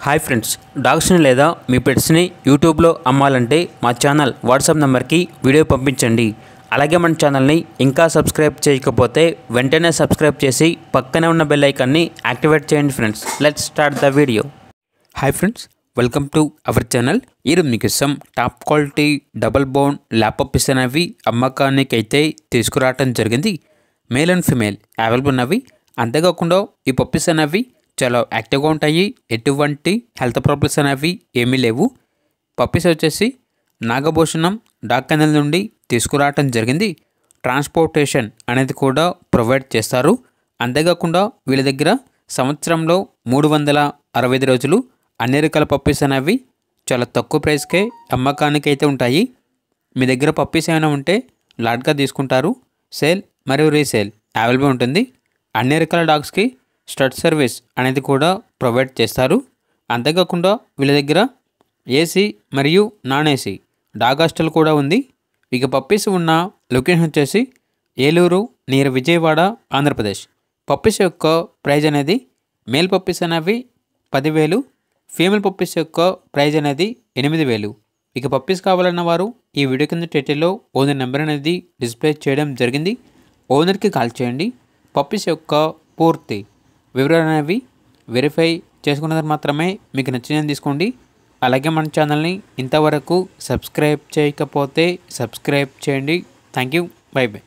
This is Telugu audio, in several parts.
హాయ్ ఫ్రెండ్స్, డాగ్స్ని లేదా మీ పెట్స్ని యూట్యూబ్లో అమ్మాలంటే మా ఛానల్ వాట్సాప్ నెంబర్కి వీడియో పంపించండి. అలాగే మన ఛానల్ని ఇంకా సబ్స్క్రైబ్ చేయకపోతే వెంటనే సబ్స్క్రైబ్ చేసి పక్కనే ఉన్న బెల్ ఐకాన్ని యాక్టివేట్ చేయండి friends. Let's start the video. Hi friends, welcome to our channel. ఈరోజు మీకు top quality double bone lap puppies అనేవి అమ్మకానికి అయితే తీసుకురావటం జరిగింది. మేల్ అండ్ ఫిమేల్ అవైలబుల్ ఉన్నవి. అంతేకాకుండా ఈ పప్పీస్ అనేవి చాలా యాక్టివ్గా ఉంటాయి. ఎటువంటి హెల్త్ ప్రాబ్లమ్స్ అనేవి ఏమీ లేవు. పప్పీస్ వచ్చేసి నాగభూషణం డాగ్ కెనల్ నుండి తీసుకురావటం జరిగింది. ట్రాన్స్పోర్టేషన్ అనేది కూడా ప్రొవైడ్ చేస్తారు. అంతేకాకుండా వీళ్ళ దగ్గర సంవత్సరంలో 365 రోజులు అన్ని రకాల పప్పీస్ అనేవి చాలా తక్కువ ప్రైస్కే అమ్మకానికి అయితే ఉంటాయి. మీ దగ్గర పప్పీస్ ఏమైనా ఉంటే లాట్గా తీసుకుంటారు. సేల్ మరియు రీసేల్ అవైలబుల్ ఉంటుంది. అన్ని రకాల డాగ్స్కి స్టడ్ సర్వీస్ అనేది కూడా ప్రొవైడ్ చేస్తారు. అంతేకాకుండా వీళ్ళ దగ్గర ఏసీ మరియు నాన్ ఏసీ డాగ్ హాస్టల్ కూడా ఉంది. ఇక పప్పీస్ ఉన్న లొకేషన్ వచ్చేసి ఏలూరు నియర్ విజయవాడ, ఆంధ్రప్రదేశ్. పప్పీస్ యొక్క ప్రైజ్ అనేది మేల్ పప్పీస్ అనేవి 10,000, ఫీమేల్ పప్పీస్ యొక్క ప్రైజ్ అనేది 8,000. ఇక పప్పీస్ కావాలన్న వారు ఈ వీడియో కింద టైటిల్లో ఓనర్ నెంబర్ అనేది డిస్ప్లే చేయడం జరిగింది. ఓనర్కి కాల్ చేయండి. పప్పీస్ యొక్క పూర్తి వివరాలు అనేవి వెరిఫై చేసుకున్నది మాత్రమే మీకు నచ్చినది తీసుకోండి. అలాగే మన ఛానల్ని ఇంతవరకు సబ్స్క్రైబ్ చేయకపోతే సబ్స్క్రైబ్ చేయండి. Thank you. By by.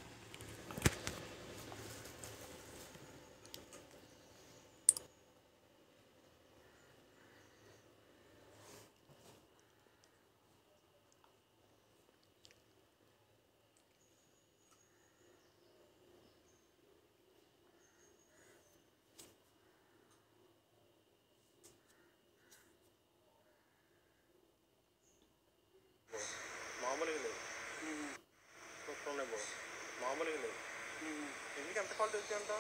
మామూలుగా లేదు, సూపర్ బాబు. మామూలుగా లేదు. ఎందుకు ఎంత క్వాలిటీ వచ్చాయంట?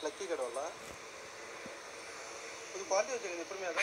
లక్కీ గడ వల్ల కొద్ది క్వాలిటీ వచ్చాయి కదా ఇప్పుడు మీద.